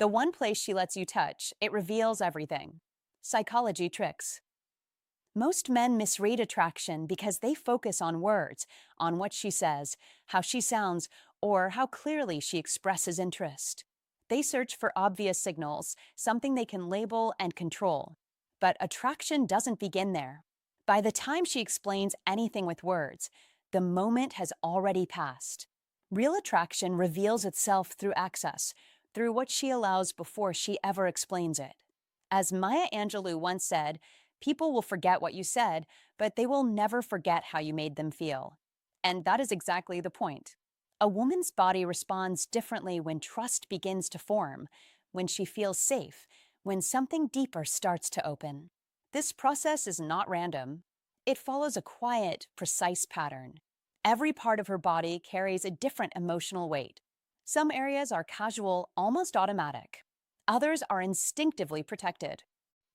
The one place she lets you touch, it reveals everything. Psychology tricks. Most men misread attraction because they focus on words, on what she says, how she sounds, or how clearly she expresses interest. They search for obvious signals, something they can label and control. But attraction doesn't begin there. By the time she explains anything with words, the moment has already passed. Real attraction reveals itself through access, through what she allows before she ever explains it. As Maya Angelou once said, people will forget what you said, but they will never forget how you made them feel. And that is exactly the point. A woman's body responds differently when trust begins to form, when she feels safe, when something deeper starts to open. This process is not random. It follows a quiet, precise pattern. Every part of her body carries a different emotional weight. Some areas are casual, almost automatic. Others are instinctively protected.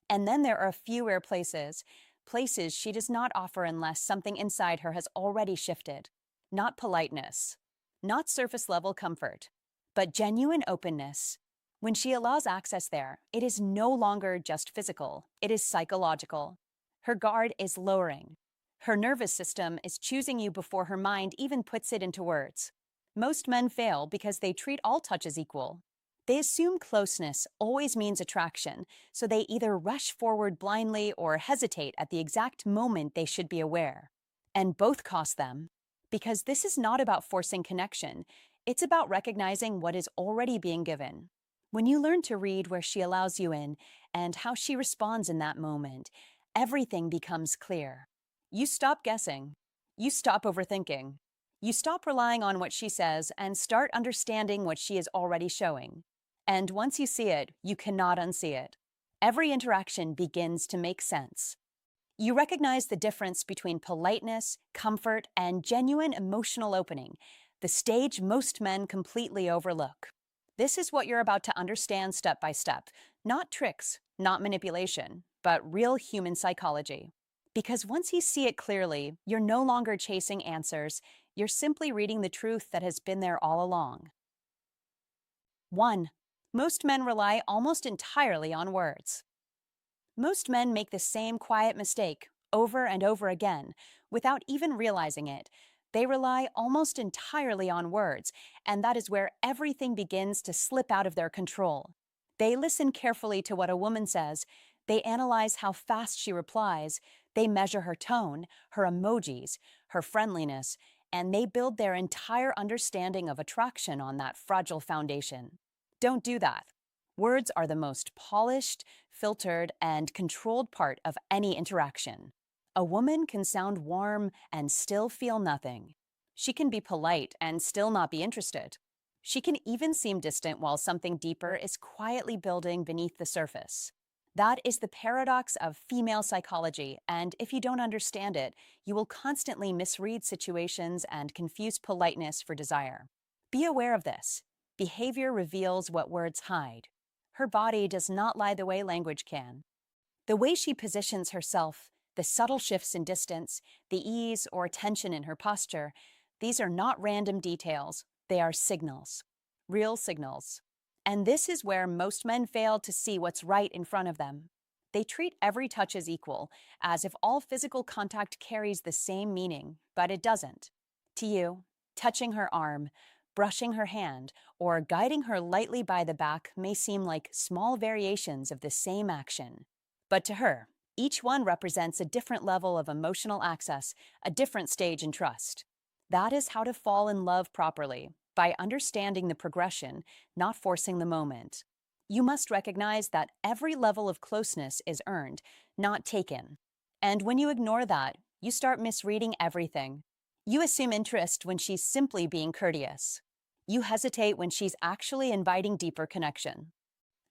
And then there are a few rare places, places she does not offer unless something inside her has already shifted. Not politeness, not surface level comfort, but genuine openness. When she allows access there, it is no longer just physical, it is psychological. Her guard is lowering. Her nervous system is choosing you before her mind even puts it into words. Most men fail because they treat all touches equal. They assume closeness always means attraction, so they either rush forward blindly or hesitate at the exact moment they should be aware. And both cost them. Because this is not about forcing connection, it's about recognizing what is already being given. When you learn to read where she allows you in and how she responds in that moment, everything becomes clear. You stop guessing. You stop overthinking. You stop relying on what she says and start understanding what she is already showing. And once you see it, you cannot unsee it. Every interaction begins to make sense. You recognize the difference between politeness, comfort, and genuine emotional opening, the stage most men completely overlook. This is what you're about to understand step by step, not tricks, not manipulation, but real human psychology. Because once you see it clearly, you're no longer chasing answers, you're simply reading the truth that has been there all along. 1. Most men rely almost entirely on words. Most men make the same quiet mistake over and over again without even realizing it. They rely almost entirely on words, and that is where everything begins to slip out of their control. They listen carefully to what a woman says, they analyze how fast she replies, they measure her tone, her emojis, her friendliness, and they build their entire understanding of attraction on that fragile foundation. Don't do that. Words are the most polished, filtered, and controlled part of any interaction. A woman can sound warm and still feel nothing. She can be polite and still not be interested. She can even seem distant while something deeper is quietly building beneath the surface. That is the paradox of female psychology, and if you don't understand it, you will constantly misread situations and confuse politeness for desire. Be aware of this. Behavior reveals what words hide. Her body does not lie the way language can. The way she positions herself, the subtle shifts in distance, the ease or tension in her posture, these are not random details, they are signals. Real signals. And this is where most men fail to see what's right in front of them. They treat every touch as equal, as if all physical contact carries the same meaning, but it doesn't. To you, touching her arm, brushing her hand, or guiding her lightly by the back may seem like small variations of the same action. But to her, each one represents a different level of emotional access, a different stage in trust. That is how to fall in love properly, by understanding the progression, not forcing the moment. You must recognize that every level of closeness is earned, not taken. And when you ignore that, you start misreading everything. You assume interest when she's simply being courteous. You hesitate when she's actually inviting deeper connection.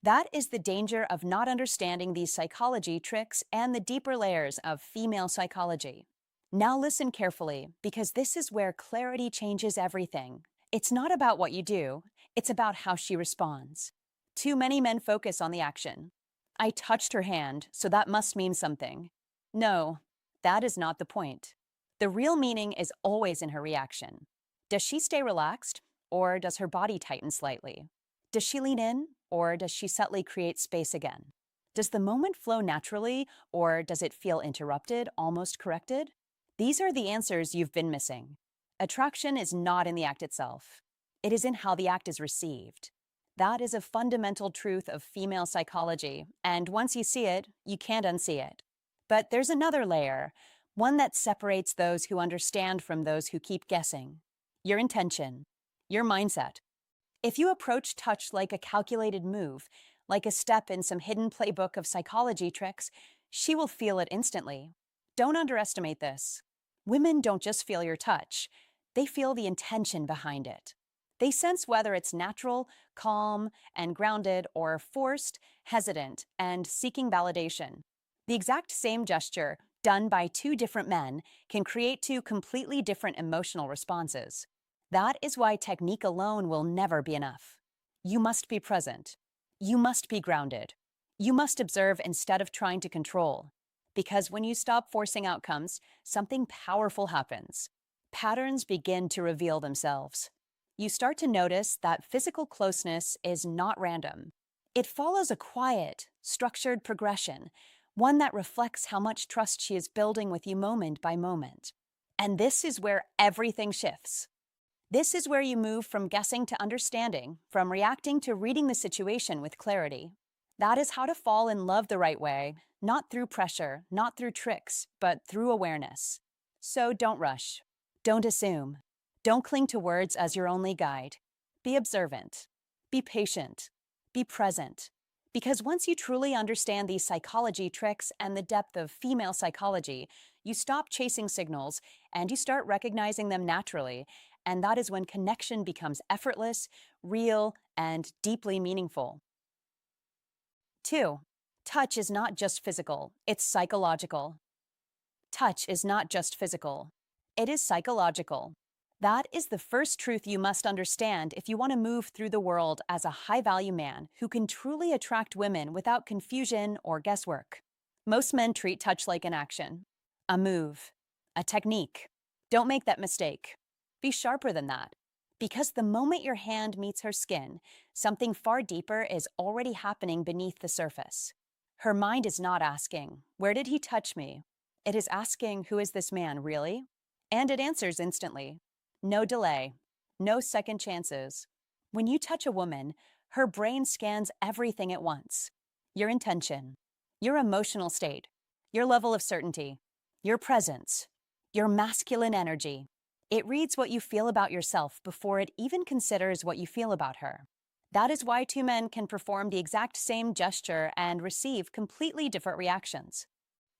That is the danger of not understanding these psychology tricks and the deeper layers of female psychology. Now listen carefully, because this is where clarity changes everything. It's not about what you do, it's about how she responds. Too many men focus on the action. I touched her hand, so that must mean something. No, that is not the point. The real meaning is always in her reaction. Does she stay relaxed, or does her body tighten slightly? Does she lean in, or does she subtly create space again? Does the moment flow naturally, or does it feel interrupted, almost corrected? These are the answers you've been missing. Attraction is not in the act itself. It is in how the act is received. That is a fundamental truth of female psychology, and once you see it, you can't unsee it. But there's another layer, one that separates those who understand from those who keep guessing. Your intention, your mindset. If you approach touch like a calculated move, like a step in some hidden playbook of psychology tricks, she will feel it instantly. Don't underestimate this. Women don't just feel your touch, they feel the intention behind it. They sense whether it's natural, calm, and grounded, or forced, hesitant, and seeking validation. The exact same gesture, done by two different men, can create two completely different emotional responses. That is why technique alone will never be enough. You must be present. You must be grounded. You must observe instead of trying to control. Because when you stop forcing outcomes, something powerful happens. Patterns begin to reveal themselves. You start to notice that physical closeness is not random. It follows a quiet, structured progression, one that reflects how much trust she is building with you moment by moment. And this is where everything shifts. This is where you move from guessing to understanding, from reacting to reading the situation with clarity. That is how to fall in love the right way, not through pressure, not through tricks, but through awareness. So don't rush. Don't assume. Don't cling to words as your only guide. Be observant. Be patient. Be present. Because once you truly understand these psychology tricks and the depth of female psychology, you stop chasing signals and you start recognizing them naturally. And that is when connection becomes effortless, real, and deeply meaningful. 2. Touch is not just physical, it's psychological. Touch is not just physical, it is psychological. That is the first truth you must understand if you want to move through the world as a high-value man who can truly attract women without confusion or guesswork. Most men treat touch like an action, a move, a technique. Don't make that mistake. Be sharper than that. Because the moment your hand meets her skin, something far deeper is already happening beneath the surface. Her mind is not asking, "Where did he touch me?" It is asking, "Who is this man, really?" And it answers instantly. No delay, no second chances. When you touch a woman, her brain scans everything at once. Your intention, your emotional state, your level of certainty, your presence, your masculine energy. It reads what you feel about yourself before it even considers what you feel about her. That is why two men can perform the exact same gesture and receive completely different reactions.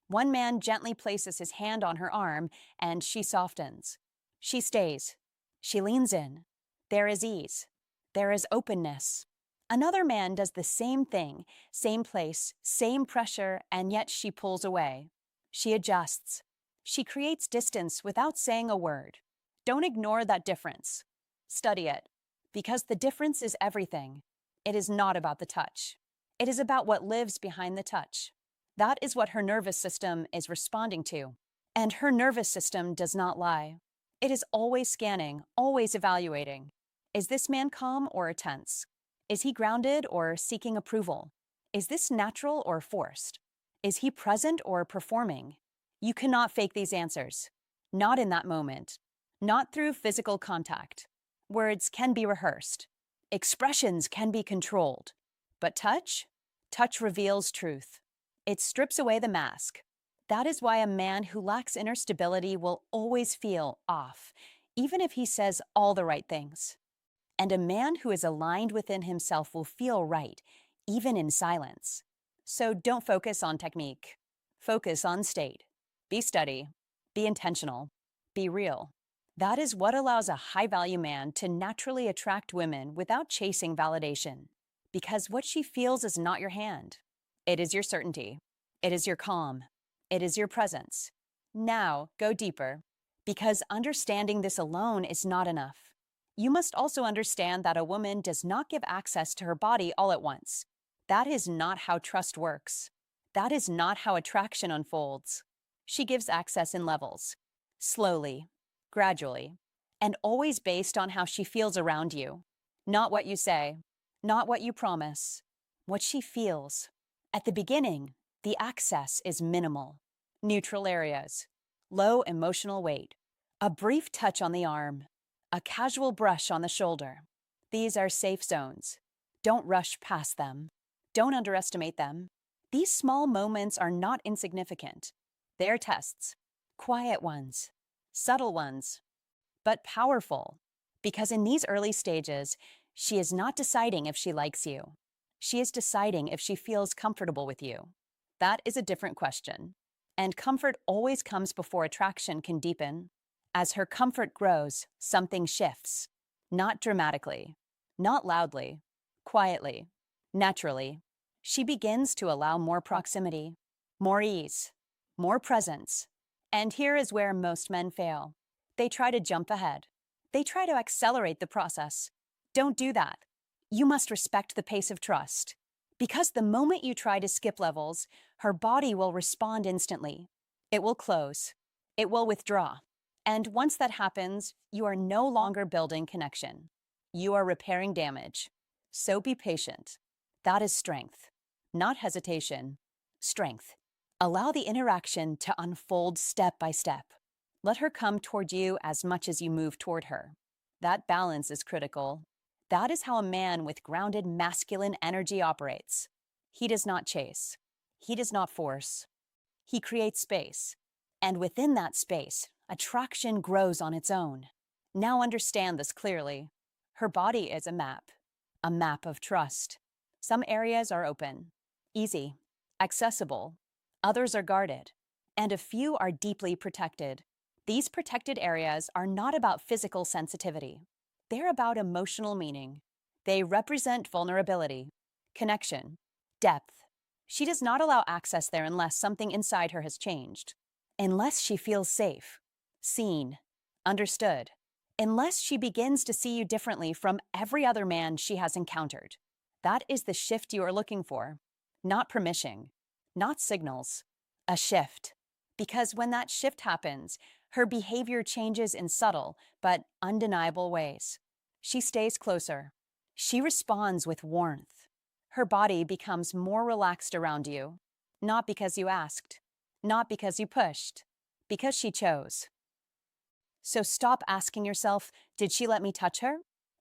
One man gently places his hand on her arm and she softens. She stays. She leans in. There is ease. There is openness. Another man does the same thing, same place, same pressure, and yet she pulls away. She adjusts. She creates distance without saying a word. Don't ignore that difference. Study it, because the difference is everything. It is not about the touch. It is about what lives behind the touch. That is what her nervous system is responding to. And her nervous system does not lie. It is always scanning, always evaluating. Is this man calm or tense? Is he grounded or seeking approval? Is this natural or forced? Is he present or performing? You cannot fake these answers. Not in that moment. Not through physical contact. Words can be rehearsed. Expressions can be controlled. But touch? Touch reveals truth. It strips away the mask. That is why a man who lacks inner stability will always feel off, even if he says all the right things. And a man who is aligned within himself will feel right, even in silence. So don't focus on technique. Focus on state. Be steady. Be intentional. Be real. That is what allows a high-value man to naturally attract women without chasing validation. Because what she feels is not your hand. It is your certainty. It is your calm. It is your presence. Now, go deeper. Because understanding this alone is not enough. You must also understand that a woman does not give access to her body all at once. That is not how trust works. That is not how attraction unfolds. She gives access in levels. Slowly, gradually, and always based on how she feels around you. Not what you say, not what you promise, what she feels. At the beginning, the access is minimal. Neutral areas, low emotional weight, a brief touch on the arm, a casual brush on the shoulder. These are safe zones. Don't rush past them. Don't underestimate them. These small moments are not insignificant. They're tests, quiet ones, subtle ones, but powerful. Because in these early stages, she is not deciding if she likes you. She is deciding if she feels comfortable with you. That is a different question. And comfort always comes before attraction can deepen. As her comfort grows, something shifts. Not dramatically, not loudly, quietly, naturally. She begins to allow more proximity, more ease, more presence. And here is where most men fail. They try to jump ahead. They try to accelerate the process. Don't do that. You must respect the pace of trust. Because the moment you try to skip levels, her body will respond instantly. It will close. It will withdraw. And once that happens, you are no longer building connection. You are repairing damage. So be patient. That is strength, not hesitation. Strength. Allow the interaction to unfold step by step. Let her come toward you as much as you move toward her. That balance is critical. That is how a man with grounded masculine energy operates. He does not chase. He does not force. He creates space. And within that space, attraction grows on its own. Now understand this clearly. Her body is a map of trust. Some areas are open, easy, accessible. Others are guarded, and a few are deeply protected. These protected areas are not about physical sensitivity. They're about emotional meaning. They represent vulnerability, connection, depth. She does not allow access there unless something inside her has changed. Unless she feels safe, seen, understood. Unless she begins to see you differently from every other man she has encountered. That is the shift you are looking for. Not permission, not signals, a shift. Because when that shift happens, her behavior changes in subtle but undeniable ways. She stays closer. She responds with warmth. Her body becomes more relaxed around you, not because you asked, not because you pushed, because she chose. So stop asking yourself, did she let me touch her?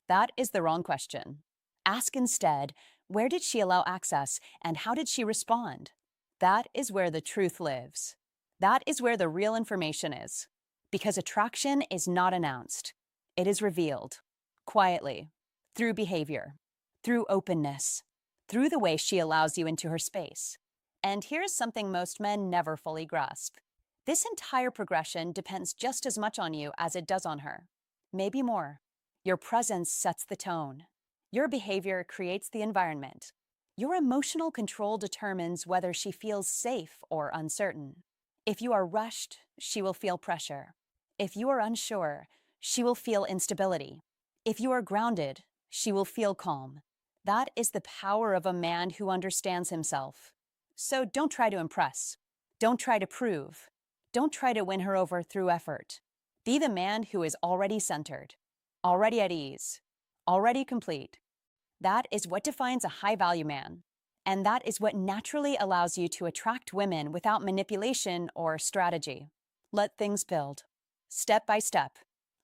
That is the wrong question. Ask instead, where did she allow access and how did she respond? That is where the truth lives. That is where the real information is. Because attraction is not announced. It is revealed. Quietly. Through behavior. Through openness. Through the way she allows you into her space. And here's something most men never fully grasp. This entire progression depends just as much on you as it does on her. Maybe more. Your presence sets the tone. Your behavior creates the environment. Your emotional control determines whether she feels safe or uncertain. If you are rushed, she will feel pressure. If you are unsure, she will feel instability. If you are grounded, she will feel calm. That is the power of a man who understands himself. So don't try to impress. Don't try to prove. Don't try to win her over through effort. Be the man who is already centered, already at ease, already complete. That is what defines a high-value man. And that is what naturally allows you to attract women without manipulation or strategy. Let things build. Step by step.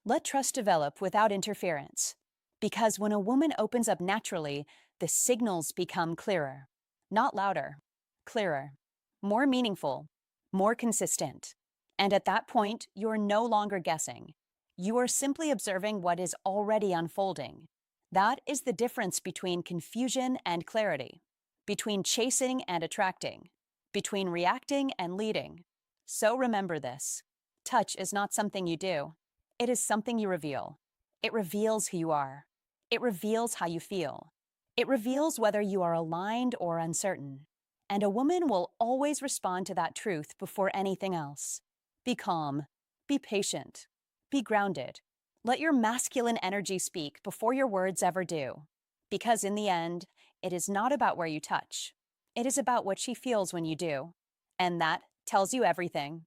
Let trust develop without interference. Because when a woman opens up naturally, the signals become clearer. Not louder. Clearer. More meaningful. More consistent. And at that point, you're no longer guessing. You are simply observing what is already unfolding. That is the difference between confusion and clarity, between chasing and attracting, between reacting and leading. So remember this. Touch is not something you do. It is something you reveal. It reveals who you are. It reveals how you feel. It reveals whether you are aligned or uncertain. And a woman will always respond to that truth before anything else. Be calm. Be patient. Be grounded. Let your masculine energy speak before your words ever do. Because in the end, it is not about where you touch. It is about what she feels when you do. And that tells you everything.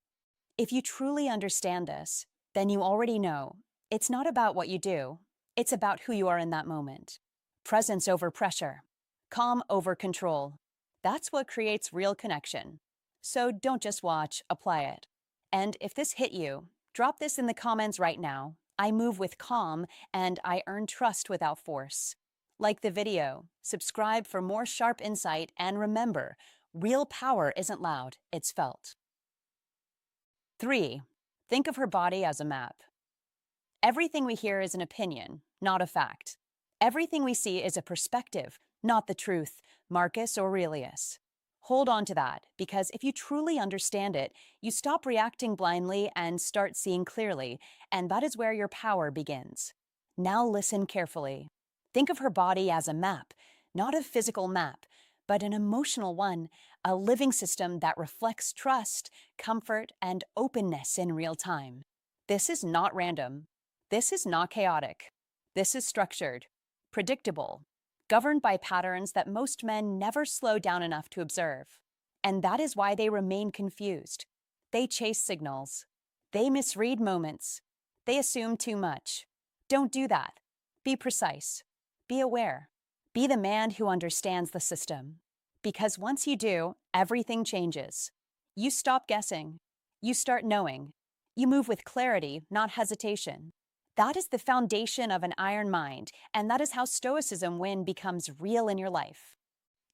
If you truly understand this, then you already know it's not about what you do. It's about who you are in that moment. Presence over pressure. calm over control. That's what creates real connection. So don't just watch, apply it. And if this hit you, drop this in the comments right now. I move with calm and I earn trust without force. Like the video, subscribe for more sharp insight, and remember, real power isn't loud, it's felt. 3. Think of her body as a map. Everything we hear is an opinion, not a fact. Everything we see is a perspective, not the truth, Marcus Aurelius. Hold on to that, because if you truly understand it, you stop reacting blindly and start seeing clearly, and that is where your power begins. Now listen carefully. Think of her body as a map, not a physical map, but an emotional one, a living system that reflects trust, comfort, and openness in real time. This is not random. This is not chaotic. This is structured, predictable, governed by patterns that most men never slow down enough to observe. And that is why they remain confused. They chase signals. They misread moments. They assume too much. Don't do that. Be precise. Be aware. Be the man who understands the system. Because once you do, everything changes. You stop guessing. You start knowing. You move with clarity, not hesitation. That is the foundation of an iron mind, and that is how Stoicism becomes real in your life.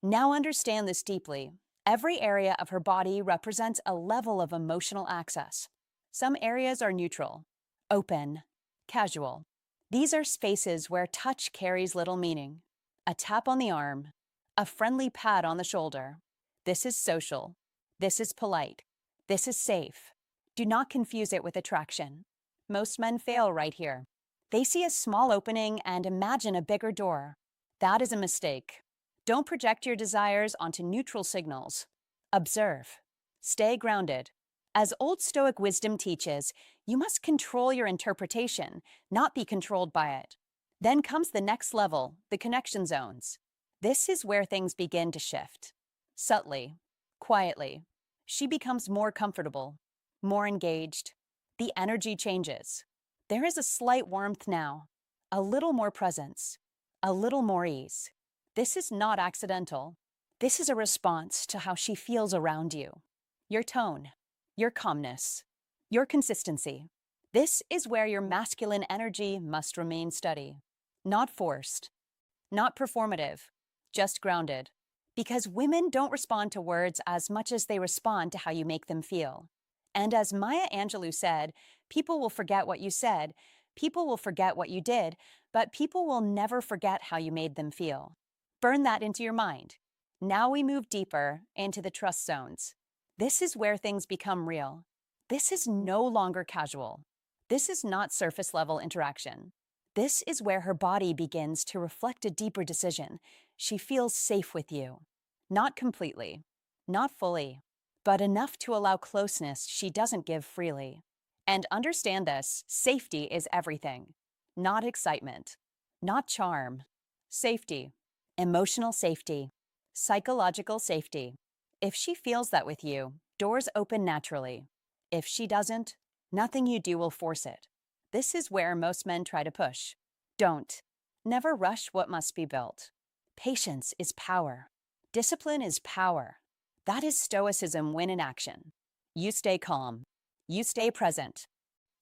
Now understand this deeply. Every area of her body represents a level of emotional access. Some areas are neutral, open, casual. These are spaces where touch carries little meaning. A tap on the arm, a friendly pat on the shoulder. This is social. This is polite. This is safe. Do not confuse it with attraction. Most men fail right here. They see a small opening and imagine a bigger door. That is a mistake. Don't project your desires onto neutral signals. Observe. Stay grounded. As old Stoic wisdom teaches, you must control your interpretation, not be controlled by it. Then comes the next level, the connection zones. This is where things begin to shift. Subtly, quietly, she becomes more comfortable, more engaged. The energy changes. There is a slight warmth now, a little more presence, a little more ease. This is not accidental. This is a response to how she feels around you. Your tone, your calmness, your consistency. This is where your masculine energy must remain steady. Not forced, not performative, just grounded. Because women don't respond to words as much as they respond to how you make them feel. And as Maya Angelou said, people will forget what you said, people will forget what you did, but people will never forget how you made them feel. Burn that into your mind. Now we move deeper into the trust zones. This is where things become real. This is no longer casual. This is not surface level interaction. This is where her body begins to reflect a deeper decision. She feels safe with you. Not completely, not fully, but enough to allow closeness she doesn't give freely. And understand this, safety is everything. Not excitement, not charm. Safety, emotional safety, psychological safety. If she feels that with you, doors open naturally. If she doesn't, nothing you do will force it. This is where most men try to push. Don't. Never rush what must be built. Patience is power. Discipline is power. That is Stoicism in action. You stay calm. You stay present.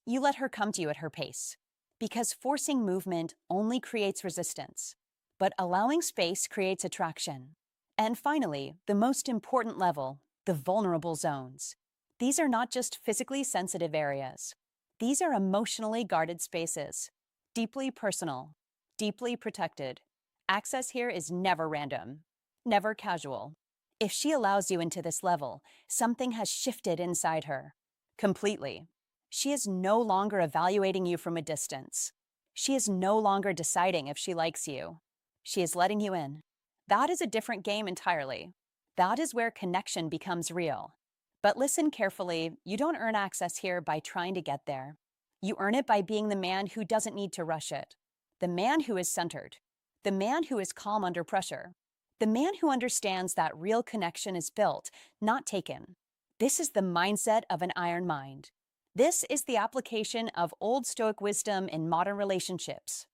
You let her come to you at her pace. Because forcing movement only creates resistance. But allowing space creates attraction. And finally, the most important level, the vulnerable zones. These are not just physically sensitive areas. These are emotionally guarded spaces. Deeply personal. Deeply protected. Access here is never random. Never casual. If she allows you into this level, something has shifted inside her. Completely. She is no longer evaluating you from a distance. She is no longer deciding if she likes you. She is letting you in. That is a different game entirely. That is where connection becomes real. But listen carefully, you don't earn access here by trying to get there. You earn it by being the man who doesn't need to rush it. The man who is centered. The man who is calm under pressure. The man who understands that real connection is built, not taken. This is the mindset of an iron mind. This is the application of old Stoic wisdom in modern relationships.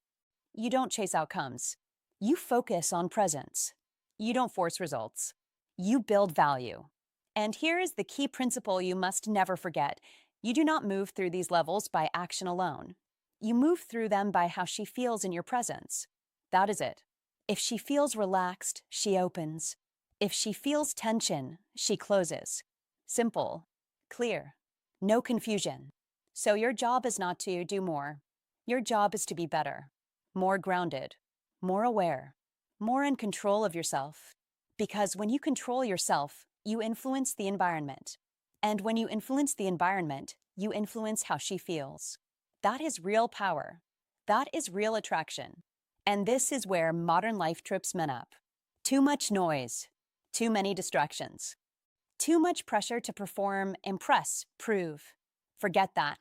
You don't chase outcomes. You focus on presence. You don't force results. You build value. And here is the key principle you must never forget. You do not move through these levels by action alone. You move through them by how she feels in your presence. That is it. If she feels relaxed, she opens. If she feels tension, she closes. Simple, clear, no confusion. So your job is not to do more. Your job is to be better, more grounded, more aware, more in control of yourself. Because when you control yourself, you influence the environment. And when you influence the environment, you influence how she feels. That is real power. That is real attraction. And this is where modern life trips men up. Too much noise, too many distractions, too much pressure to perform, impress, prove. Forget that.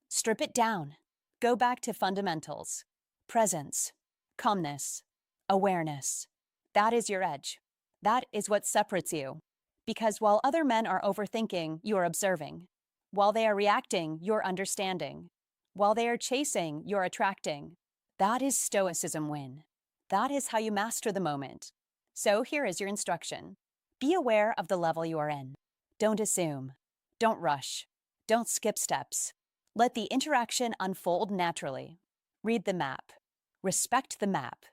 Strip it down. Go back to fundamentals. Presence, calmness, awareness. That is your edge. That is what separates you. Because while other men are overthinking, you're observing. While they are reacting, you're understanding. While they are chasing, you're attracting. That is Stoicism win. That is how you master the moment. So here is your instruction. Be aware of the level you are in. Don't assume. Don't rush. Don't skip steps. Let the interaction unfold naturally. Read the map. Respect the map.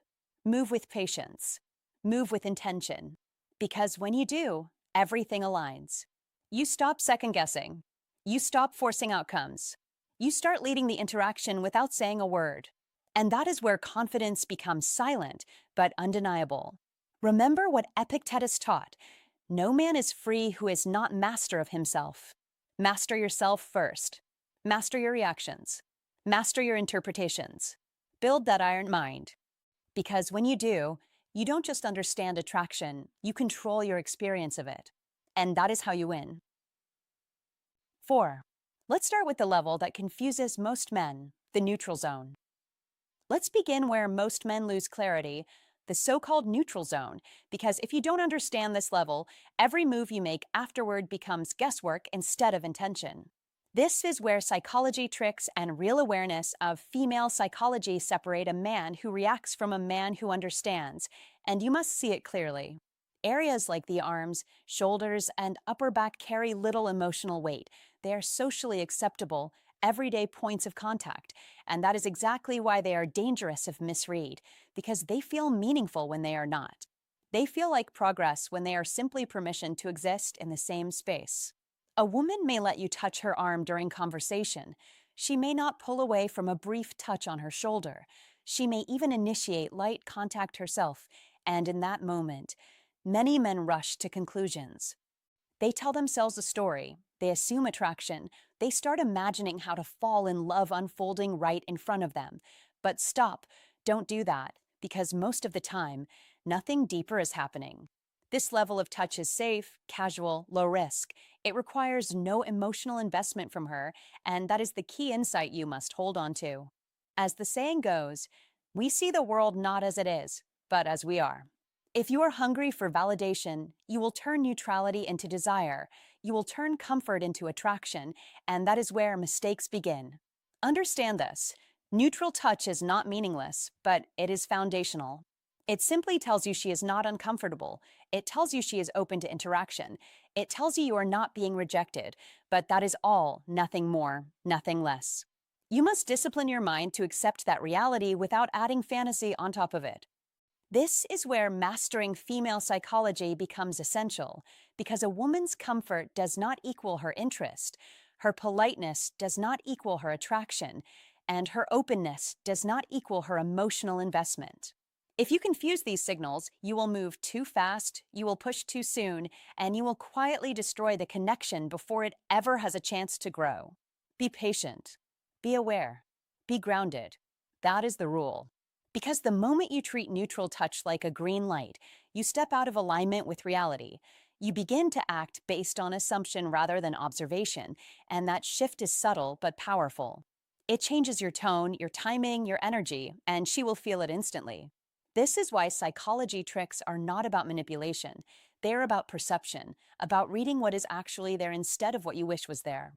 Move with patience. Move with intention. Because when you do, everything aligns. You stop second guessing. You stop forcing outcomes. You start leading the interaction without saying a word. And that is where confidence becomes silent but undeniable. Remember what Epictetus taught. No man is free who is not master of himself. Master yourself first. Master your reactions. Master your interpretations. Build that iron mind. Because when you do, you don't just understand attraction, you control your experience of it. And that is how you win. 4. Let's start with the level that confuses most men, the neutral zone. Let's begin where most men lose clarity, the so-called neutral zone, because if you don't understand this level, every move you make afterward becomes guesswork instead of intention. This is where psychology tricks and real awareness of female psychology separate a man who reacts from a man who understands, and you must see it clearly. Areas like the arms, shoulders, and upper back carry little emotional weight. They are socially acceptable, everyday points of contact, and that is exactly why they are dangerous if misread, because they feel meaningful when they are not. They feel like progress when they are simply permission to exist in the same space. A woman may let you touch her arm during conversation. She may not pull away from a brief touch on her shoulder. She may even initiate light contact herself, and in that moment, many men rush to conclusions. They tell themselves a story, they assume attraction, they start imagining how to fall in love unfolding right in front of them. But stop, don't do that, because most of the time, nothing deeper is happening. This level of touch is safe, casual, low risk. It requires no emotional investment from her, and that is the key insight you must hold on to. As the saying goes, we see the world not as it is, but as we are. If you are hungry for validation, you will turn neutrality into desire. You will turn comfort into attraction, and that is where mistakes begin. Understand this. Neutral touch is not meaningless, but it is foundational. It simply tells you she is not uncomfortable. It tells you she is open to interaction. It tells you are not being rejected, but that is all, nothing more, nothing less. You must discipline your mind to accept that reality without adding fantasy on top of it. This is where mastering female psychology becomes essential, because a woman's comfort does not equal her interest, her politeness does not equal her attraction, and her openness does not equal her emotional investment. If you confuse these signals, you will move too fast, you will push too soon, and you will quietly destroy the connection before it ever has a chance to grow. Be patient. Be aware. Be grounded. That is the rule. Because the moment you treat neutral touch like a green light, you step out of alignment with reality. You begin to act based on assumption rather than observation, and that shift is subtle but powerful. It changes your tone, your timing, your energy, and she will feel it instantly. This is why psychology tricks are not about manipulation. They're about perception, about reading what is actually there instead of what you wish was there.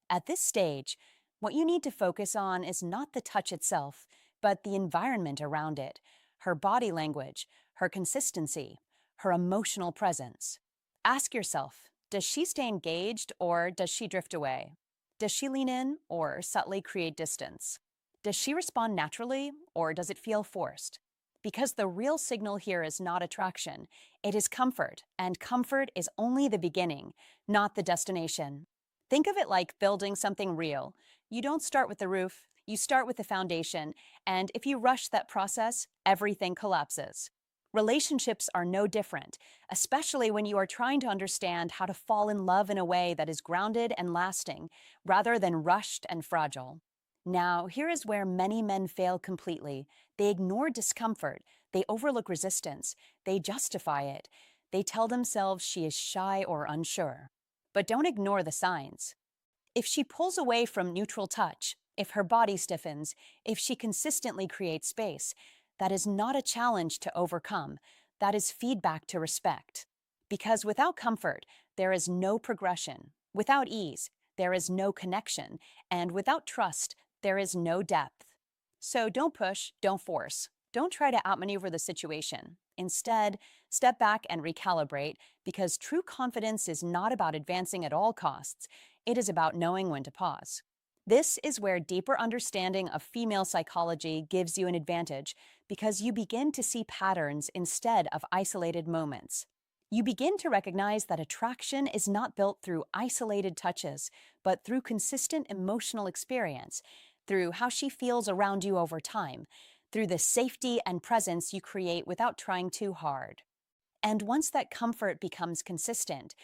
At this stage, what you need to focus on is not the touch itself, but the environment around it, her body language, her consistency, her emotional presence. Ask yourself, does she stay engaged or does she drift away? Does she lean in or subtly create distance? Does she respond naturally or does it feel forced? Because the real signal here is not attraction, it is comfort, and comfort is only the beginning, not the destination. Think of it like building something real. You don't start with the roof, you start with the foundation, and if you rush that process, everything collapses. Relationships are no different, especially when you are trying to understand how to fall in love in a way that is grounded and lasting, rather than rushed and fragile. Now, here is where many men fail completely. They ignore discomfort, they overlook resistance, they justify it, they tell themselves she is shy or unsure. But don't ignore the signs. If she pulls away from neutral touch, if her body stiffens, if she consistently creates space, that is not a challenge to overcome. That is feedback to respect. Because without comfort, there is no progression. Without ease, there is no connection. And without trust, there is no depth. So don't push, don't force. Don't try to outmaneuver the situation. Instead, step back and recalibrate because true confidence is not about advancing at all costs. It is about knowing when to pause. This is where deeper understanding of female psychology gives you an advantage because you begin to see patterns instead of isolated moments. You begin to recognize that attraction is not built through isolated touches, but through consistent emotional experience, through how she feels around you over time, through the safety and presence you create without trying too hard. And once that comfort becomes consistent,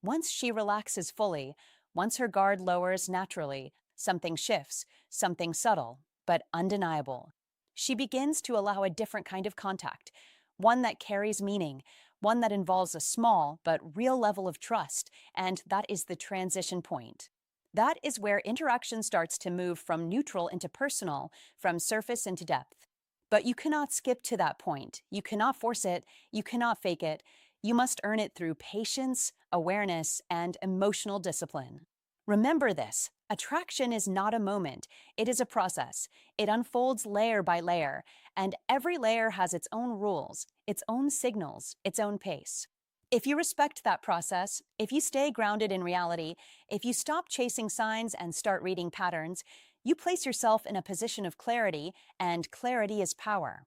once she relaxes fully, once her guard lowers naturally, something shifts, something subtle, but undeniable. She begins to allow a different kind of contact, one that carries meaning, one that involves a small but real level of trust, and that is the transition point. That is where interaction starts to move from neutral into personal, from surface into depth. But you cannot skip to that point. You cannot force it. You cannot fake it. You must earn it through patience, awareness, and emotional discipline. Remember this: attraction is not a moment, it is a process. It unfolds layer by layer, and every layer has its own rules, its own signals, its own pace. If you respect that process, if you stay grounded in reality, if you stop chasing signs and start reading patterns, you place yourself in a position of clarity, and clarity is power.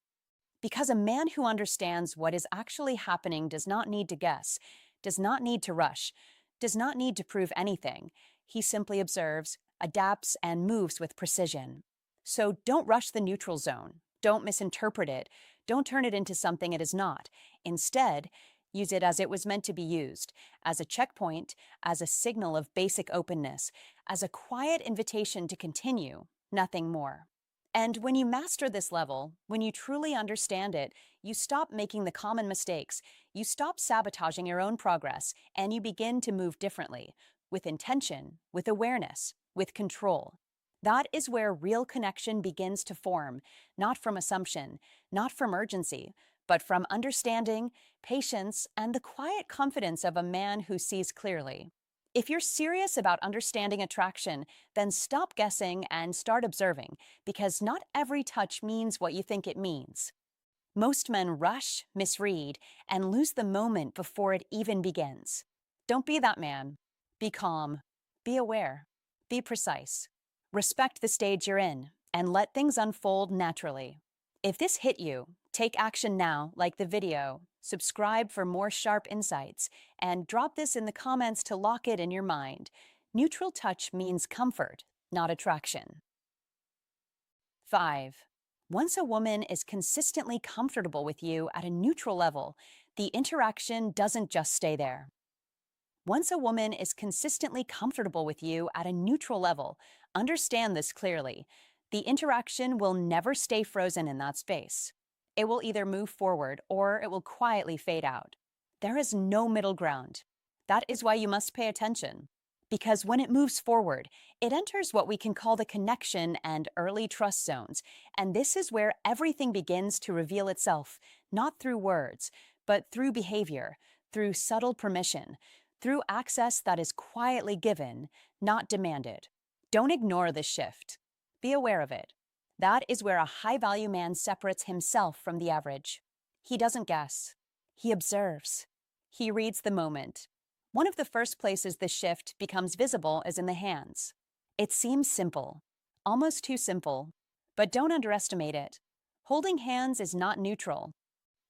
Because a man who understands what is actually happening does not need to guess, does not need to rush, does not need to prove anything. He simply observes, adapts, and moves with precision. So don't rush the neutral zone. Don't misinterpret it. Don't turn it into something it is not. Instead, use it as it was meant to be used, as a checkpoint, as a signal of basic openness, as a quiet invitation to continue, nothing more. And when you master this level, when you truly understand it, you stop making the common mistakes, you stop sabotaging your own progress, and you begin to move differently, with intention, with awareness, with control. That is where real connection begins to form, not from assumption, not from urgency, but from understanding, patience, and the quiet confidence of a man who sees clearly. If you're serious about understanding attraction, then stop guessing and start observing, because not every touch means what you think it means. Most men rush, misread, and lose the moment before it even begins. Don't be that man. Be calm. Be aware. Be precise. Respect the stage you're in, and let things unfold naturally. If this hit you, take action now, like the video, subscribe for more sharp insights, and drop this in the comments to lock it in your mind. Neutral touch means comfort, not attraction. 5. Once a woman is consistently comfortable with you at a neutral level, the interaction doesn't just stay there. Once a woman is consistently comfortable with you at a neutral level, understand this clearly. The interaction will never stay frozen in that space. It will either move forward or it will quietly fade out. There is no middle ground. That is why you must pay attention. Because when it moves forward, it enters what we can call the connection and early trust zones. And this is where everything begins to reveal itself, not through words, but through behavior, through subtle permission, through access that is quietly given, not demanded. Don't ignore this shift. Be aware of it. That is where a high-value man separates himself from the average. He doesn't guess. He observes. He reads the moment. One of the first places this shift becomes visible is in the hands. It seems simple, almost too simple, but don't underestimate it. Holding hands is not neutral.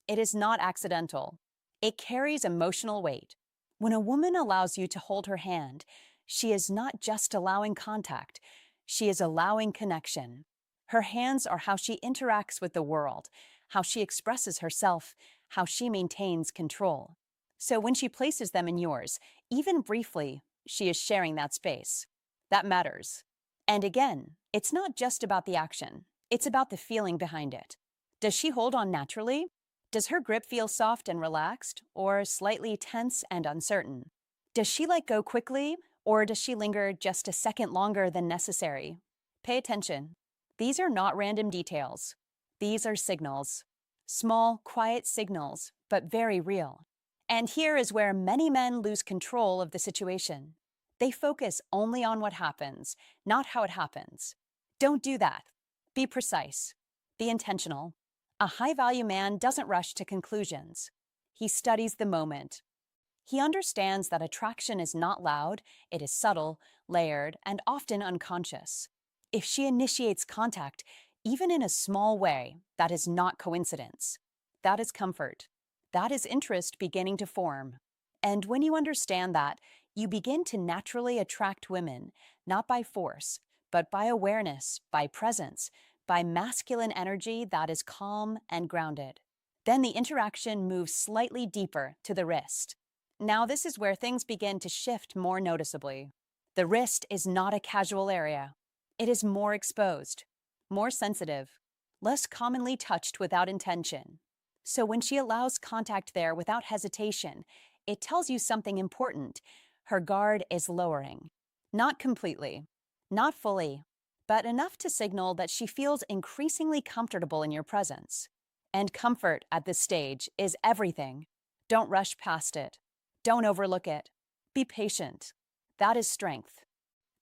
It is not accidental. It carries emotional weight. When a woman allows you to hold her hand, she is not just allowing contact, she is allowing connection. Her hands are how she interacts with the world, how she expresses herself, how she maintains control. So when she places them in yours, even briefly, she is sharing that space. That matters. And again, it's not just about the action, it's about the feeling behind it. Does she hold on naturally? Does her grip feel soft and relaxed, or slightly tense and uncertain? Does she let go quickly, or does she linger just a second longer than necessary? Pay attention. These are not random details. These are signals. Small, quiet signals, but very real. And here is where many men lose control of the situation. They focus only on what happens, not how it happens. Don't do that. Be precise. Be intentional. A high-value man doesn't rush to conclusions. He studies the moment. He understands that attraction is not loud, it is subtle, layered, and often unconscious. If she initiates contact, even in a small way, that is not coincidence. That is comfort. That is interest beginning to form. And when you understand that, you begin to naturally attract women, not by force, but by awareness, by presence, by masculine energy that is calm and grounded. Then the interaction moves slightly deeper to the wrist. Now, this is where things begin to shift more noticeably. The wrist is not a casual area. It is more exposed, more sensitive, less commonly touched without intention. So when she allows contact there without hesitation, it tells you something important. Her guard is lowering. Not completely, not fully, but enough to signal that she feels increasingly comfortable in your presence. And comfort at this stage is everything. Don't rush past it. Don't overlook it. Be patient. That is strength.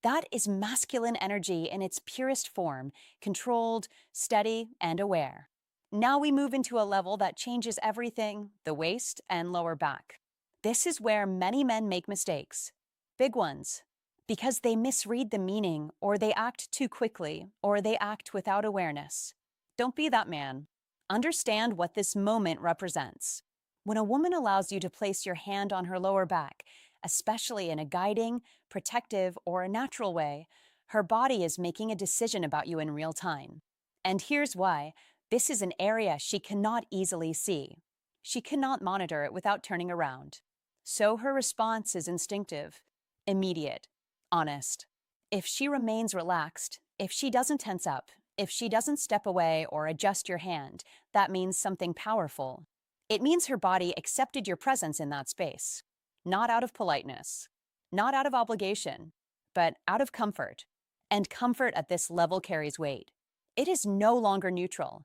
That is masculine energy in its purest form, controlled, steady, and aware. Now we move into a level that changes everything, the waist and lower back. This is where many men make mistakes. Big ones. Because they misread the meaning, or they act too quickly, or they act without awareness. Don't be that man. Understand what this moment represents. When a woman allows you to place your hand on her lower back, especially in a guiding, protective, or a natural way, her body is making a decision about you in real time. And here's why. This is an area she cannot easily see. She cannot monitor it without turning around. So her response is instinctive, immediate, honest. If she remains relaxed, if she doesn't tense up, if she doesn't step away or adjust your hand, that means something powerful. It means her body accepted your presence in that space. Not out of politeness, not out of obligation, but out of comfort. And comfort at this level carries weight. It is no longer neutral.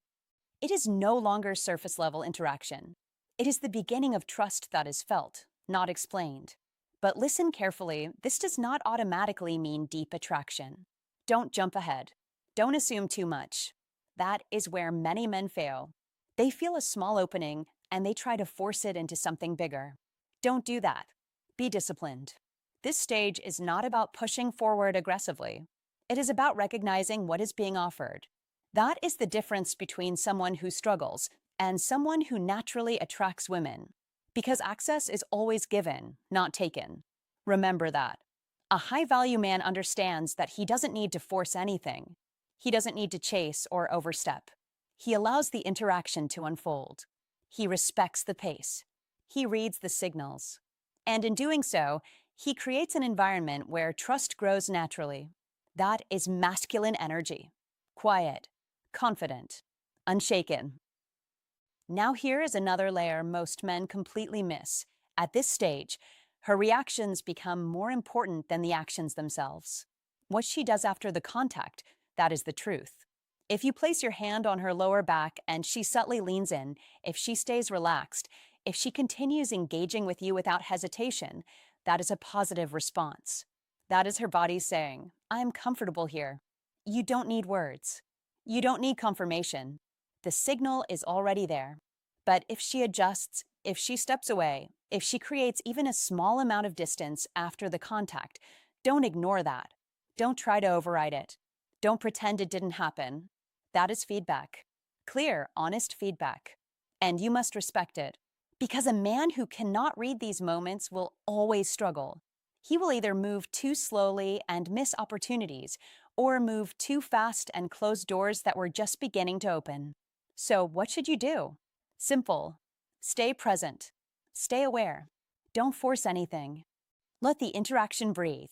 It is no longer surface level interaction. It is the beginning of trust that is felt, not explained. But listen carefully, this does not automatically mean deep attraction. Don't jump ahead. Don't assume too much. That is where many men fail. They feel a small opening and they try to force it into something bigger. Don't do that. Be disciplined. This stage is not about pushing forward aggressively. It is about recognizing what is being offered. That is the difference between someone who struggles and someone who naturally attracts women. Because access is always given, not taken. Remember that. A high-value man understands that he doesn't need to force anything. He doesn't need to chase or overstep. He allows the interaction to unfold. He respects the pace. He reads the signals. And in doing so, he creates an environment where trust grows naturally. That is masculine energy. Quiet, confident, unshaken. Now here is another layer most men completely miss. At this stage, her reactions become more important than the actions themselves. What she does after the contact, that is the truth. If you place your hand on her lower back and she subtly leans in, if she stays relaxed, if she continues engaging with you without hesitation, that is a positive response. That is her body saying, I am comfortable here. You don't need words. You don't need confirmation. The signal is already there. But if she adjusts, if she steps away, if she creates even a small amount of distance after the contact, don't ignore that. Don't try to override it. Don't pretend it didn't happen. That is feedback. Clear, honest feedback. And you must respect it. Because a man who cannot read these moments will always struggle. He will either move too slowly and miss opportunities, or move too fast and close doors that were just beginning to open. So, what should you do? Simple. Stay present. Stay aware. Don't force anything. Let the interaction breathe.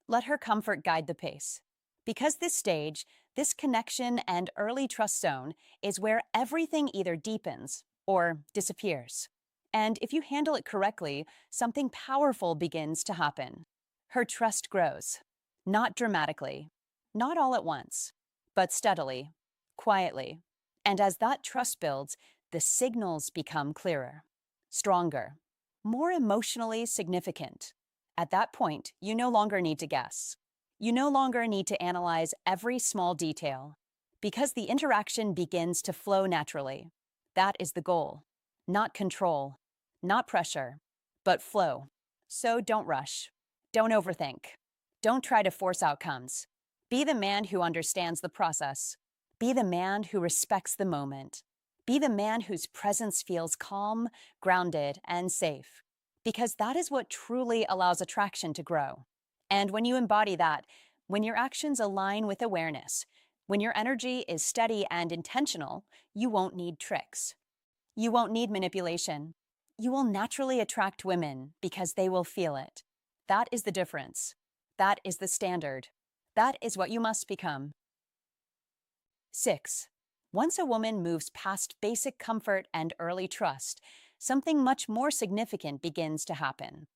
Let her comfort guide the pace. Because this stage, this connection and early trust zone is where everything either deepens or disappears. And if you handle it correctly, something powerful begins to happen. Her trust grows. Not dramatically, not all at once, but steadily, quietly. And as that trust builds, the signals become clearer, stronger, more emotionally significant. At that point, you no longer need to guess. You no longer need to analyze every small detail, because the interaction begins to flow naturally. That is the goal. Not control, not pressure, but flow. So don't rush. Don't overthink. Don't try to force outcomes. Be the man who understands the process. Be the man who respects the moment. Be the man whose presence feels calm, grounded, and safe. Because that is what truly allows attraction to grow. And when you embody that, when your actions align with awareness, when your energy is steady and intentional, you won't need tricks. You won't need manipulation. You will naturally attract women because they will feel it. That is the difference. That is the standard. That is what you must become. 6. Once a woman moves past basic comfort and early trust, something much more significant begins to happen.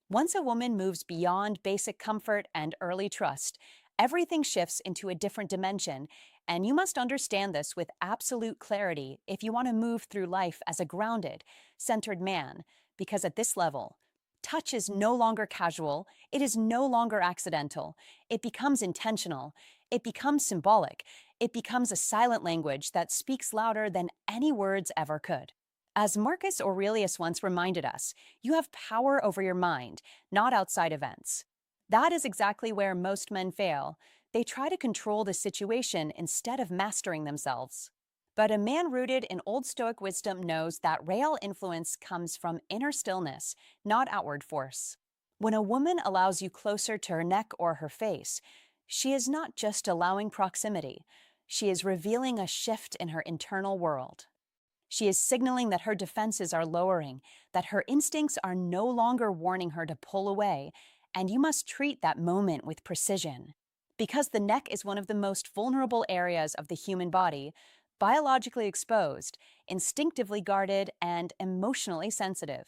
Once a woman moves beyond basic comfort and early trust, everything shifts into a different dimension, and you must understand this with absolute clarity if you want to move through life as a grounded, centered man, because at this level, touch is no longer casual, it is no longer accidental, it becomes intentional, it becomes symbolic, it becomes a silent language that speaks louder than any words ever could. As Marcus Aurelius once reminded us, you have power over your mind, not outside events. That is exactly where most men fail. They try to control the situation instead of mastering themselves. But a man rooted in old Stoic wisdom knows that real influence comes from inner stillness, not outward force. When a woman allows you closer to her neck or her face, she is not just allowing proximity, she is revealing a shift in her internal world. She is signaling that her defenses are lowering, that her instincts are no longer warning her to pull away, and you must treat that moment with precision. Because the neck is one of the most vulnerable areas of the human body, biologically exposed, instinctively guarded, and emotionally sensitive.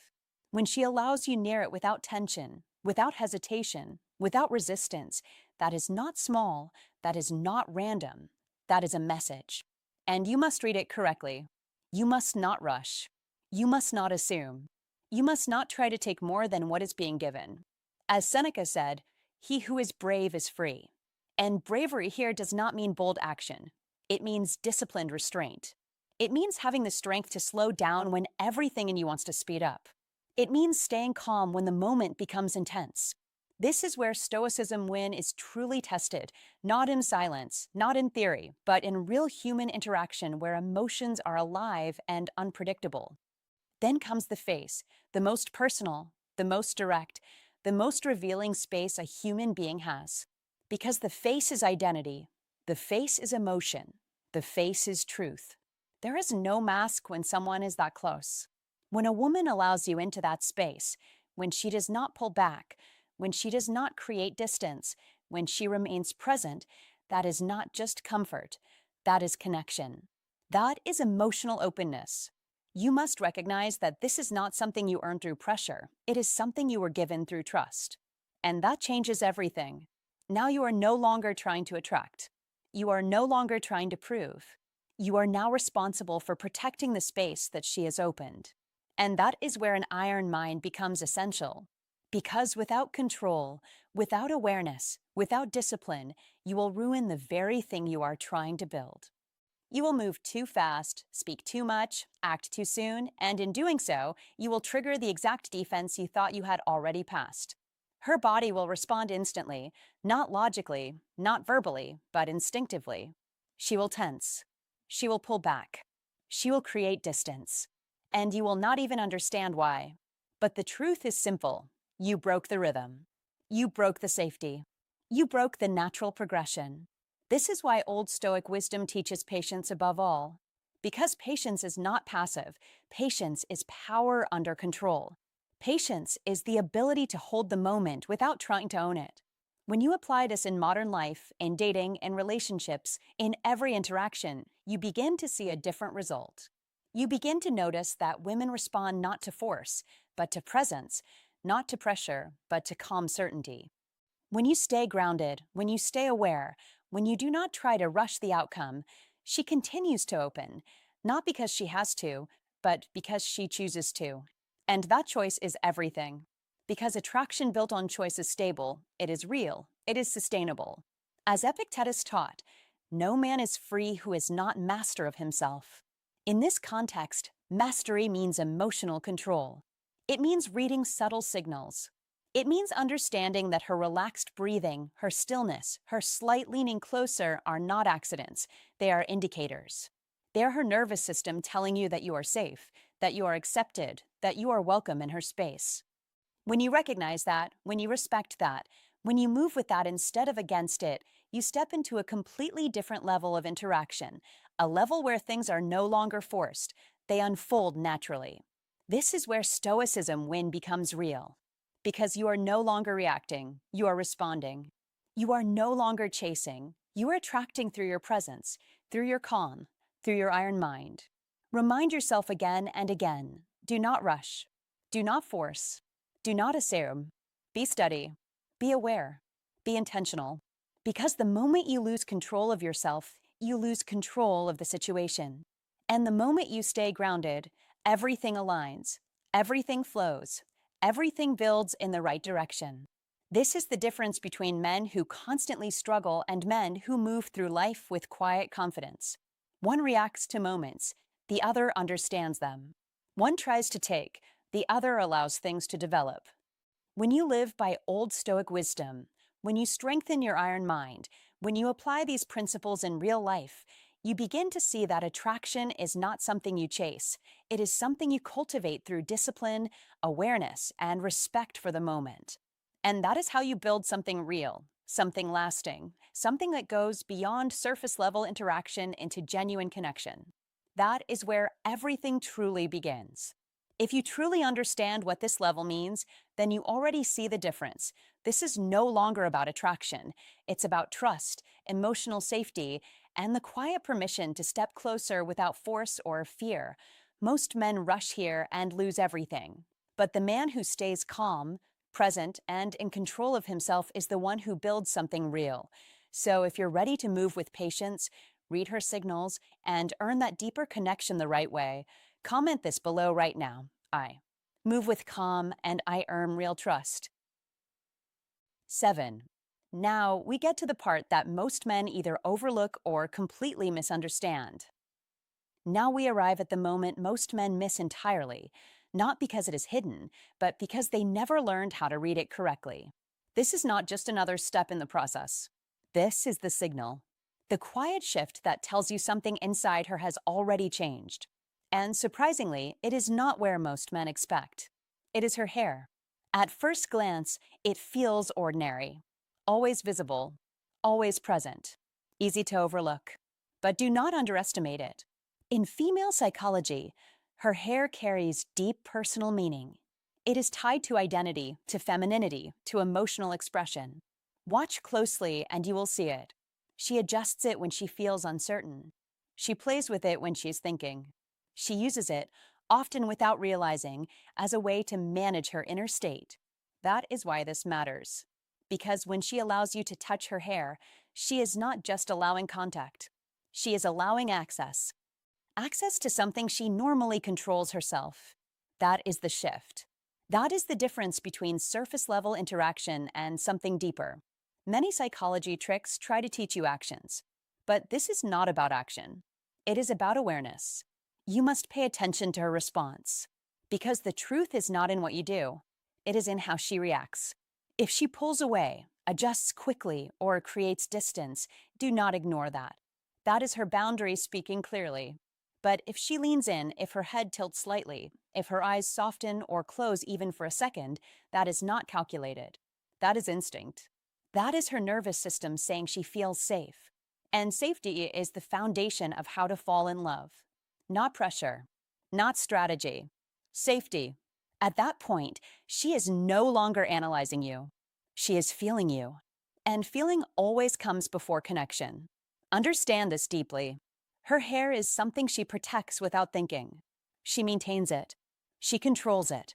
When she allows you near it without tension, without hesitation, without resistance, that is not small, that is not random, that is a message. And you must read it correctly. You must not rush. You must not assume. You must not try to take more than what is being given. As Seneca said, "He who is brave is free." And bravery here does not mean bold action. It means disciplined restraint. It means having the strength to slow down when everything in you wants to speed up. It means staying calm when the moment becomes intense. This is where Stoicism win is truly tested, not in silence, not in theory, but in real human interaction where emotions are alive and unpredictable. Then comes the face, the most personal, the most direct, the most revealing space a human being has. Because the face is identity, the face is emotion, the face is truth. There is no mask when someone is that close. When a woman allows you into that space, when she does not pull back, when she does not create distance, when she remains present, that is not just comfort, that is connection. That is emotional openness. You must recognize that this is not something you earn through pressure. It is something you were given through trust. And that changes everything. Now you are no longer trying to attract. You are no longer trying to prove. You are now responsible for protecting the space that she has opened. And that is where an iron mind becomes essential. Because without control, without awareness, without discipline, you will ruin the very thing you are trying to build. You will move too fast, speak too much, act too soon, and in doing so, you will trigger the exact defense you thought you had already passed. Her body will respond instantly, not logically, not verbally, but instinctively. She will tense. She will pull back. She will create distance. And you will not even understand why. But the truth is simple. You broke the rhythm. You broke the safety. You broke the natural progression. This is why old Stoic wisdom teaches patience above all. Because patience is not passive, patience is power under control. Patience is the ability to hold the moment without trying to own it. When you apply this in modern life, in dating, in relationships, in every interaction, you begin to see a different result. You begin to notice that women respond not to force, but to presence, not to pressure, but to calm certainty. When you stay grounded, when you stay aware, when you do not try to rush the outcome, she continues to open, not because she has to, but because she chooses to. And that choice is everything. Because attraction built on choice is stable, it is real, it is sustainable. As Epictetus taught, no man is free who is not master of himself. In this context, mastery means emotional control. It means reading subtle signals. It means understanding that her relaxed breathing, her stillness, her slight leaning closer are not accidents, they are indicators. They are her nervous system telling you that you are safe, that you are accepted, that you are welcome in her space. When you recognize that, when you respect that, when you move with that instead of against it, you step into a completely different level of interaction, a level where things are no longer forced, they unfold naturally. This is where Stoicism win becomes real. Because you are no longer reacting, you are responding. You are no longer chasing, you are attracting through your presence, through your calm, through your iron mind. Remind yourself again and again, do not rush, do not force, do not assume. Be steady, be aware, be intentional. Because the moment you lose control of yourself, you lose control of the situation. And the moment you stay grounded, everything aligns, everything flows, everything builds in the right direction. This is the difference between men who constantly struggle and men who move through life with quiet confidence. One reacts to moments, the other understands them. One tries to take, the other allows things to develop. When you live by old Stoic wisdom, when you strengthen your iron mind, when you apply these principles in real life, you begin to see that attraction is not something you chase. It is something you cultivate through discipline, awareness, and respect for the moment. And that is how you build something real, something lasting, something that goes beyond surface level interaction into genuine connection. That is where everything truly begins. If you truly understand what this level means, then you already see the difference. This is no longer about attraction. It's about trust, emotional safety, and the quiet permission to step closer without force or fear. Most men rush here and lose everything. But the man who stays calm, present, and in control of himself is the one who builds something real. So if you're ready to move with patience, read her signals, and earn that deeper connection the right way, comment this below right now. I move with calm and I earn real trust. 7. Now we get to the part that most men either overlook or completely misunderstand. Now we arrive at the moment most men miss entirely, not because it is hidden, but because they never learned how to read it correctly. This is not just another step in the process. This is the signal. The quiet shift that tells you something inside her has already changed. And surprisingly, it is not where most men expect. It is her hair. At first glance, it feels ordinary. Always visible, always present, easy to overlook. But do not underestimate it. In female psychology, her hair carries deep personal meaning. It is tied to identity, to femininity, to emotional expression. Watch closely and you will see it. She adjusts it when she feels uncertain. She plays with it when she's thinking. She uses it, often without realizing, as a way to manage her inner state. That is why this matters. Because when she allows you to touch her hair, she is not just allowing contact. She is allowing access. Access to something she normally controls herself. That is the shift. That is the difference between surface-level interaction and something deeper. Many psychology tricks try to teach you actions. But this is not about action. It is about awareness. You must pay attention to her response. Because the truth is not in what you do, it is in how she reacts. If she pulls away, adjusts quickly, or creates distance, do not ignore that. That is her boundary speaking clearly. But if she leans in, if her head tilts slightly, if her eyes soften or close even for a second, that is not calculated. That is instinct. That is her nervous system saying she feels safe. And safety is the foundation of how to fall in love. Not pressure, not strategy. Safety. At that point, she is no longer analyzing you. She is feeling you. And feeling always comes before connection. Understand this deeply. Her hair is something she protects without thinking. She maintains it. She controls it.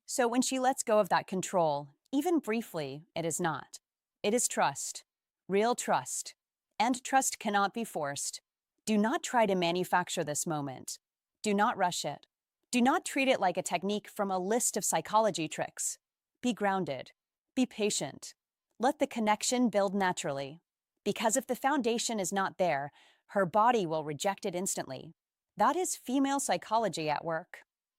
So when she lets go of that control, even briefly, it is not. It is trust. Real trust. And trust cannot be forced. Do not try to manufacture this moment. Do not rush it. Do not treat it like a technique from a list of psychology tricks. Be grounded. Be patient. Let the connection build naturally. Because if the foundation is not there, her body will reject it instantly. That is female psychology at work.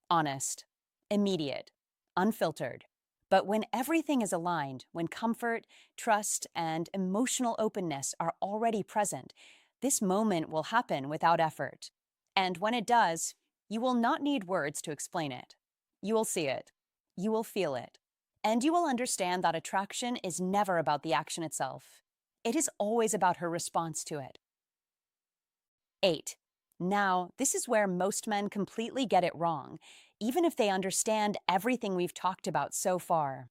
Honest. Immediate. Unfiltered. But when everything is aligned, when comfort, trust, and emotional openness are already present, this moment will happen without effort. And when it does, you will not need words to explain it. You will see it. You will feel it. And you will understand that attraction is never about the action itself. It is always about her response to it. 8. Now, this is where most men completely get it wrong, even if they understand everything we've talked about so far.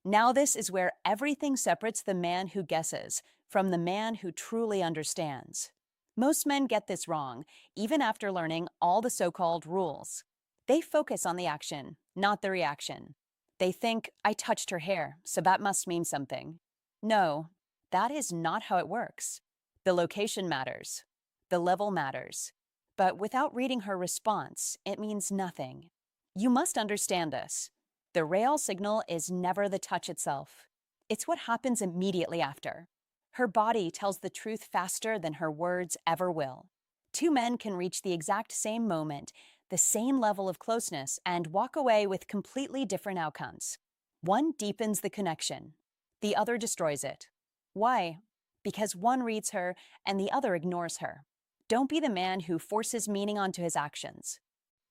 Now, this is where everything separates the man who guesses from the man who truly understands. Most men get this wrong, even after learning all the so-called rules. They focus on the action, not the reaction. They think, I touched her hair, so that must mean something. No, that is not how it works. The location matters. The level matters. But without reading her response, it means nothing. You must understand this. The rail signal is never the touch itself. It's what happens immediately after. Her body tells the truth faster than her words ever will. Two men can reach the exact same moment, the same level of closeness, and walk away with completely different outcomes. One deepens the connection. The other destroys it. Why? Because one reads her and the other ignores her. Don't be the man who forces meaning onto his actions.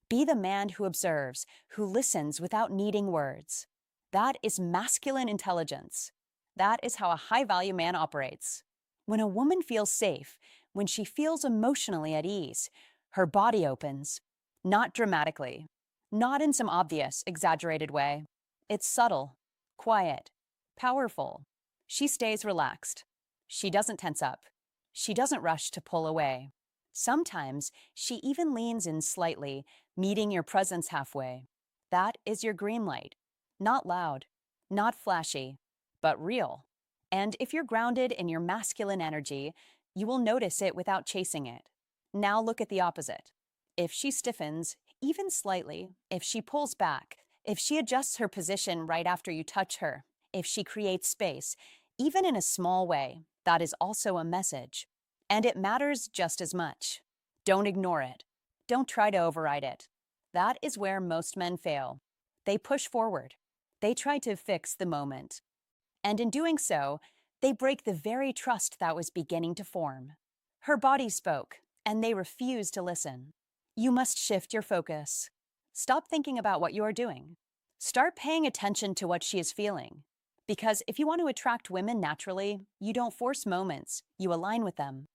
Be the man who observes, who listens without needing words. That is masculine intelligence. That is how a high-value man operates. When a woman feels safe, when she feels emotionally at ease, her body opens. Not dramatically. Not in some obvious, exaggerated way. It's subtle, quiet, powerful. She stays relaxed. She doesn't tense up. She doesn't rush to pull away. Sometimes she even leans in slightly, meeting your presence halfway. That is your green light. Not loud, not flashy, but real. And if you're grounded in your masculine energy, you will notice it without chasing it. Now look at the opposite. If she stiffens, even slightly, if she pulls back, if she adjusts her position right after you touch her, if she creates space, even in a small way, that is also a message. And it matters just as much. Don't ignore it. Don't try to override it. That is where most men fail. They push forward. They try to fix the moment. And in doing so, they break the very trust that was beginning to form. Her body spoke, and they refused to listen. You must shift your focus. Stop thinking about what you are doing. Start paying attention to what she is feeling. Because if you want to attract women naturally, you don't force moments, you align with them.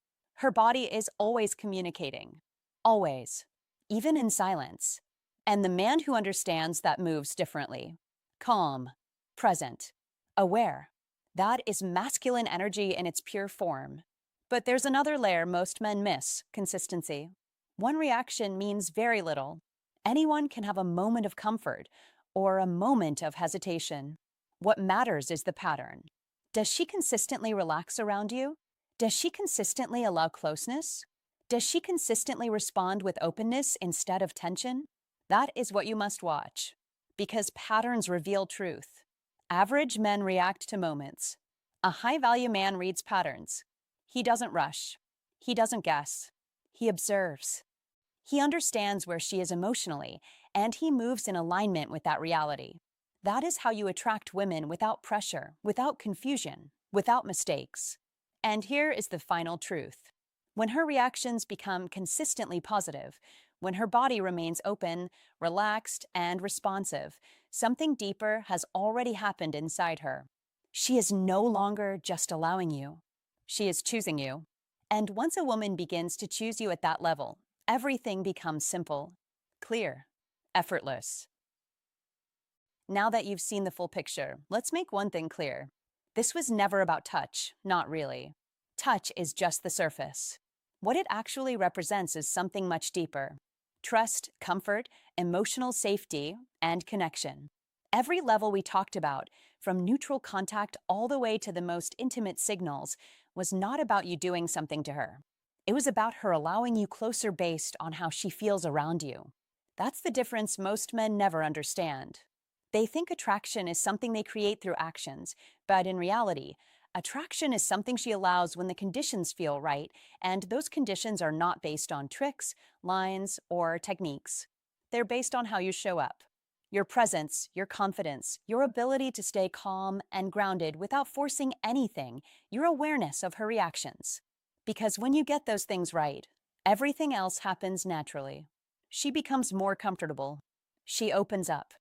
Her body is always communicating. Always. Even in silence. And the man who understands that moves differently. Calm. Present. Aware. That is masculine energy in its pure form. But there's another layer most men miss: consistency. One reaction means very little. Anyone can have a moment of comfort or a moment of hesitation. What matters is the pattern. Does she consistently relax around you? Does she consistently allow closeness? Does she consistently respond with openness instead of tension? That is what you must watch. Because patterns reveal truth. Average men react to moments. A high-value man reads patterns. He doesn't rush. He doesn't guess. He observes. He understands where she is emotionally, and he moves in alignment with that reality. That is how you attract women without pressure, without confusion, without mistakes. And here is the final truth. When her reactions become consistently positive, when her body remains open, relaxed, and responsive, something deeper has already happened inside her. She is no longer just allowing you. She is choosing you. And once a woman begins to choose you at that level, everything becomes simple, clear, effortless. Now that you've seen the full picture, let's make one thing clear. This was never about touch, not really. Touch is just the surface. What it actually represents is something much deeper: trust, comfort, emotional safety, and connection. Every level we talked about, from neutral contact all the way to the most intimate signals, was not about you doing something to her. It was about her allowing you closer based on how she feels around you. That's the difference most men never understand. They think attraction is something they create through actions, but in reality, attraction is something she allows when the conditions feel right, and those conditions are not based on tricks, lines, or techniques. They're based on how you show up. Your presence, your confidence, your ability to stay calm and grounded without forcing anything, your awareness of her reactions. Because when you get those things right, everything else happens naturally. She becomes more comfortable. She opens up.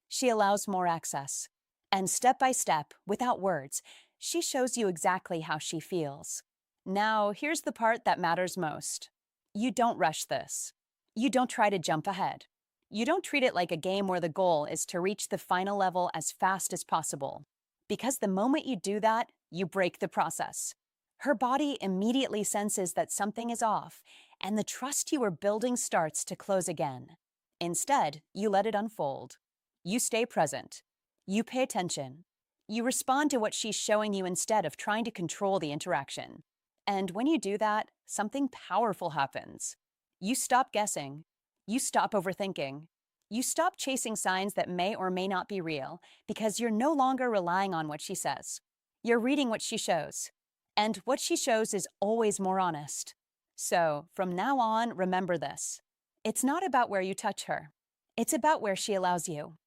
She allows more access. And step by step, without words, she shows you exactly how she feels. Now, here's the part that matters most. You don't rush this. You don't try to jump ahead. You don't treat it like a game where the goal is to reach the final level as fast as possible. Because the moment you do that, you break the process. Her body immediately senses that something is off, and the trust you were building starts to close again. Instead, you let it unfold. You stay present. You pay attention. You respond to what she's showing you instead of trying to control the interaction. And when you do that, something powerful happens. You stop guessing. You stop overthinking. You stop chasing signs that may or may not be real because you're no longer relying on what she says. You're reading what she shows. And what she shows is always more honest. So, from now on, remember this. It's not about where you touch her. It's about where she allows you.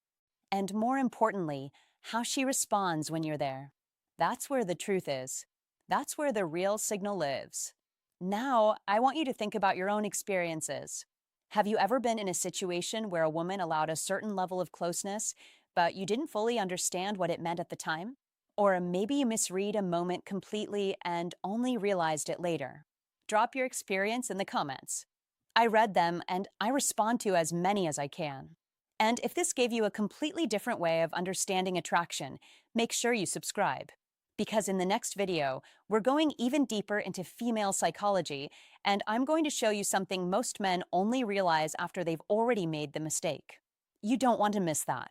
And more importantly, how she responds when you're there. That's where the truth is. That's where the real signal lives. Now, I want you to think about your own experiences. Have you ever been in a situation where a woman allowed a certain level of closeness, but you didn't fully understand what it meant at the time? Or maybe you misread a moment completely and only realized it later. Drop your experience in the comments. I read them and I respond to as many as I can. And if this gave you a completely different way of understanding attraction, make sure you subscribe. Because in the next video, we're going even deeper into female psychology, and I'm going to show you something most men only realize after they've already made the mistake. You don't want to miss that.